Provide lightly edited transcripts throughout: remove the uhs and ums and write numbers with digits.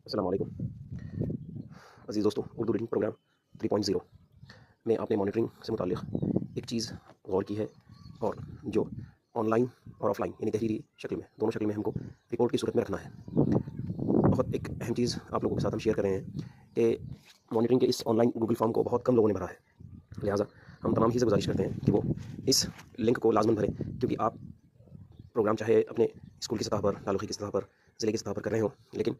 अस्सलाम वालेकुम अज़ीज़ दोस्तों। उर्दू रीडिंग प्रोग्राम 3.0 में आपने मॉनिटरिंग से मुताल्लिक़ एक चीज़ गौर की है, और जो ऑनलाइन और ऑफ़लाइन यानी तहरीरी शक्ल में, दोनों शक्ल में हमको रिपोर्ट की सूरत में रखना है। बहुत एक अहम चीज़ आप लोगों के साथ हम शेयर कर रहे हैं कि मॉनिटरिंग के इस ऑनलाइन गूगल फॉर्म को बहुत कम लोगों ने भरा है। लिहाजा हम तमाम ही से गुज़ारिश करते हैं कि वो इस लिंक को लाज़िमन भरें, क्योंकि आप प्रोग्राम चाहे अपने स्कूल की सतह पर, तालुक़ी की सतह पर, ज़िले की सतह पर कर रहे हों, लेकिन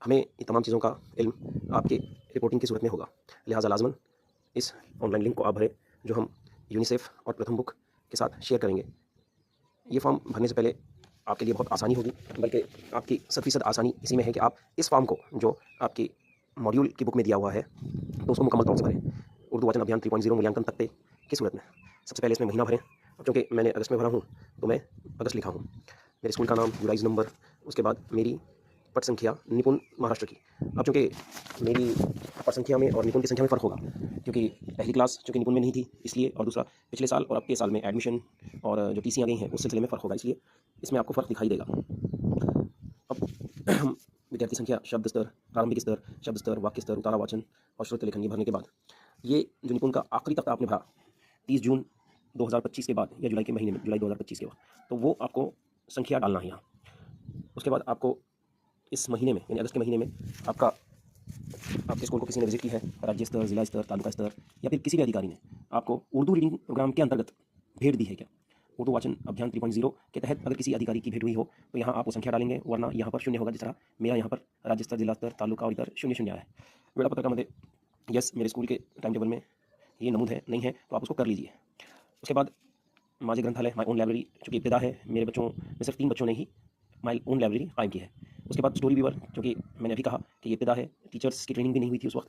हमें इन तमाम चीज़ों का इल्म आपके रिपोर्टिंग की सूरत में होगा। लिहाजा लाज़िमन इस ऑनलाइन लिंक को आप भरें, जो हम यूनिसेफ और प्रथम बुक के साथ शेयर करेंगे। ये फॉर्म भरने से पहले आपके लिए बहुत आसानी होगी, बल्कि आपकी 100% आसानी इसी में है कि आप इस फॉर्म को, जो आपकी मॉड्यूल की बुक में दिया हुआ है, तो उसको मुकम्मल तौर से भरें। उर्दू वाचन अभियान 3.0 मूल्यांकन तख्ते की सूरत में सबसे पहले इसमें महीना भरें, और चूँकि मैंने अगस्त में भरा हूँ तो मैं अगस्त लिखा हूँ। मेरे स्कूल का नाम, जुलाइज़ नंबर, उसके बाद मेरी पट संख्या निपुण महाराष्ट्र की। अब चूँकि मेरी पट संख्या में और निपुण की संख्या में फ़र्क होगा, क्योंकि पहली क्लास चूँकि निपुण में नहीं थी इसलिए, और दूसरा पिछले साल और अब के साल में एडमिशन और जो टीसियाँ गई हैं उस सिलसिले में फ़र्क होगा, इसलिए इसमें आपको फ़र्क दिखाई देगा। अब विद्यार्थी संख्या, शब्द स्तर, प्रारंभिक स्तर, शब्द स्तर, वाक्य स्तर, उतारा वाचन और श्रुत लेखन ये भरने के बाद, ये जो निपुण का आखिरी तख्ता आपने भरा 30 जून 2025 के बाद, या जुलाई के महीने में, जुलाई 2025 के बाद, तो वो आपको संख्या डालना है यहाँ। उसके बाद आपको इस महीने में यानी अगस्त के महीने में आपके स्कूल को किसी ने विजिट की है, राज्य स्तर, जिला स्तर, तालुका स्तर, या फिर किसी भी अधिकारी ने आपको उर्दू रीडिंग प्रोग्राम के अंतर्गत भेंट दी है क्या? उर्दू वाचन अभियान 3.0 के तहत अगर किसी अधिकारी की भेंट हुई हो तो यहाँ आप वो संख्या डालेंगे, वरना यहाँ पर शून्य होगा, जिस तरह मेरा यहाँ पर राज्य स्तर, जिला स्तर, तालुका और इधर 0 आया है। वेळापत्रकामध्ये यस मेरे स्कूल के टाइम टेबल में ये नमूद है, नहीं है तो आप उसको कर लीजिए। उसके बाद माझे ग्रंथालय, माई ओन लाइब्रेरी, चूँकि इब्तिदा है, मेरे बच्चों में सिर्फ 3 बच्चों ने ही माई ओन लाइब्रेरी कायम की है। उसके बाद स्टोरी व्यूअर, क्योंकि मैंने अभी कहा कि ये इब्तिदा है, टीचर्स की ट्रेनिंग भी नहीं हुई थी उस वक्त,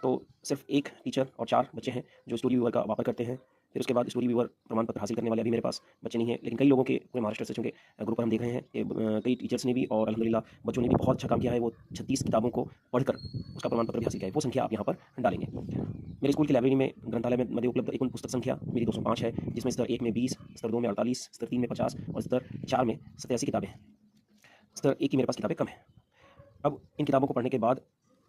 तो सिर्फ 1 टीचर और 4 बच्चे हैं जो स्टोरी व्यूअर का वापर करते हैं। फिर उसके बाद स्टोरी व्यूअर प्रमाण पत्र हासिल करने वाले अभी मेरे पास बच्चे नहीं हैं, लेकिन कई लोगों के पूरे महाराष्ट्र से, चूँकि ग्रुप पर हम देख रहे हैं कि कई टीचर्स ने भी और अल्हम्दुलिल्लाह बच्चों ने भी बहुत अच्छा काम किया है। वो 36 किताबों को पढ़कर उसका प्रमाण पत्र भी हासिल किया है। वो संख्या आप यहाँ पर डालेंगे। मेरे स्कूल की लाइब्रेरी में, ग्रंथालय में मध्य उपलब्ध एकूण पुस्तक संख्या मेरी 205 है, जिसमें स्तर 1 में 20, स्तर 2 में 48, स्तर 3 में 50 और स्तर 4 में 87 किताबें हैं। स्तर 1 की मेरे पास किताबें कम हैं। अब इन किताबों को पढ़ने के बाद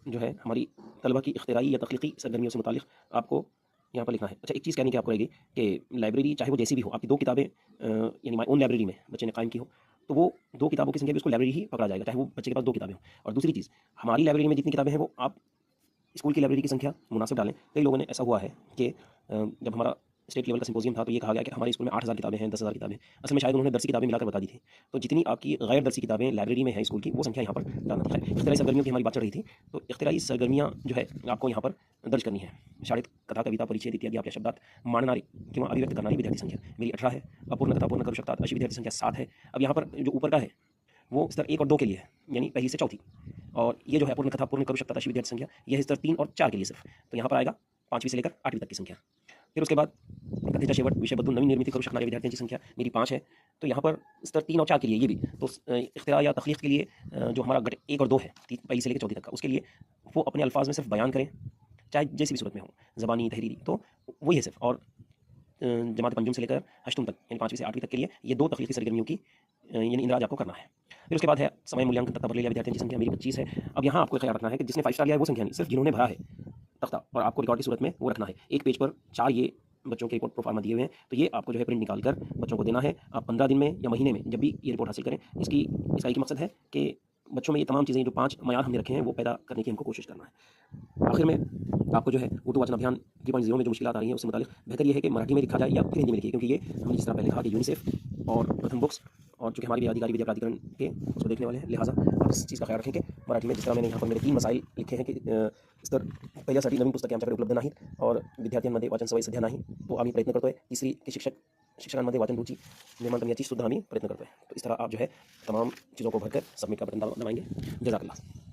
जो है हमारी तलबा की इख्तिराई या तख्लीकी सरगर्मियों से मुतालिक आपको यहाँ पर लिखना है। अच्छा, एक चीज़ कहने की आपको रहेगी कि लाइब्रेरी चाहे वो जैसी भी हो, आपकी 2 किताबें यानी माई ओन लाइब्रेरी में बच्चे ने कायम की हो, तो वो 2 किताबों की संख्या भी उसको लाइब्रेरी ही पकड़ा जाएगा, चाहे वो बच्चे के पास 2 किताबें हों। और दूसरी चीज़, हमारी लाइब्रेरी में जितनी किताबें हैं वो आप स्कूल की लाइब्रेरी की संख्या मुनासिब डालें। कई लोगों ने, ऐसा हुआ है कि जब हमारा स्टेट लेवल का सिम्पोजियम था तो ये कहा गया कि हमारे स्कूल में 8000 किताबें हैं, 10,000 किताबें। असल में शायद उन्होंने दरसी किताबें मिलाकर बता दी थी। तो जितनी आपकी गैर दरसी किताबें लाइब्रेरी में हैं स्कूल की, वो संख्या यहाँ पर डालना थी। इख्तिराई सरगर्मियों की हमारी बात चल रही थी, तो इख्तिराई सरगर्मियाँ जो है आपको यहाँ पर दर्ज करनी है। शाळेत कथा, कविता, परिच्छेद इत्यादि आपल्या शब्दात मांडणारी किंवा अभिव्यक्त करणारी विद्यार्थी संख्या मेरी 18 है। अपूर्ण कथा पूर्ण करू शकतात अशी विद्यार्थी संख्या 7 है। अब यहाँ पर जो ऊपर का है वो स्तर 1 और 2 के लिए है, यानी पहली से चौथी, और ये जो है अपूर्ण कथा पूर्ण करू शकतात अशी विद्यार्थी संख्या, यह है स्तर 3 और 4 के लिए सिर्फ। तो यहाँ पर आएगा 5वीं से लेकर 8वीं तक की संख्या। फिर उसके बाद कथेचा शेवट विषय बदलून नवीन निर्मिती करू शकणाऱ्या विद्यार्थ्यांची संख्या मेरी 5 है। तो यहाँ पर स्तर 3 और 4 के लिए ये भी, तो इख्तिरा या तख्लीक के लिए जो हमारा गट 1 और 2 है, पहली से लेकर चौथी तक का, उसके लिए वो अपने अल्फाज में सिर्फ बयान करें, चाहे जैसी भी सूरत में हो, ज़बानी, तहरीरी, तो वही है सिर्फ। और जमात पंजुम से लेकर अष्टम तक यानी 5वीं से 8वीं तक के लिए ये 2 तख्लीकी सरगर्मियों की यानी इंदराज आपको करना है। फिर उसके बाद है समय मूल्यांकन तख्ता भर लिया विद्यार्थियों की संख्या मेरी 25 है। अब यहाँ आपको ख्याल रखना है कि जिसने 5 स्टार लिया है वो संख्या नहीं, सिर्फ जिन्होंने भरा है तख्ता, और आपको रिकॉर्ड की सूरत में वो रखना है। एक पेज पर 4 ये बच्चों के रिपोर्ट प्रोफार्मा दिए हुए हैं, तो ये आपको जो है प्रिंट निकाल कर बच्चों को देना है। आप 15 दिन में या महीने में जब भी ये रिपोर्ट हासिल करें, इसका एक ही मकसद है कि बच्चों में ये तमाम चीज़ें, जो 5 मयार हमने रखे हैं, वो पैदा करने की हमको कोशिश करना है। आखिर में आपको जो है उर्दू वाचन अभियान 3.0 में जो मुश्किलात आ रही हैं उससे मुतालिक बेहतर ये है कि मराठी में लिखा जाए या फिर हिंदी में लिखिए, क्योंकि ये हमने जिस तरह पहले कहा कि यूनिसेफ और प्रथम बुक्स और चूँकि हमारे भी अधिकारी विद्या प्राधिकरण के उसको देखने वाले हैं, लिहाजा आप इस चीज़ का ख्याल रखें कि मराठी में, जिस तरह मैंने यहाँ पर मेरे 3 मसाइल लिखे हैं कि स्तर पहिल्यासाठी नवीन पुस्तके आमच्याकडे उपलब्ध नाहीत और विद्यार्थ्यांमध्ये वाचन सवय सध्या नाही, तो आम्ही प्रयत्न करतोय। तीसरी की शिक्षकांमध्ये वाचन रुचि निर्माण करण्याची सुद्धा आम्ही प्रयत्न करतोय। तो इस तरह आप जो है तमाम चीज़ों को भरकर सबमिट का बटन दबाएंगे। जज़ाकल्लाह।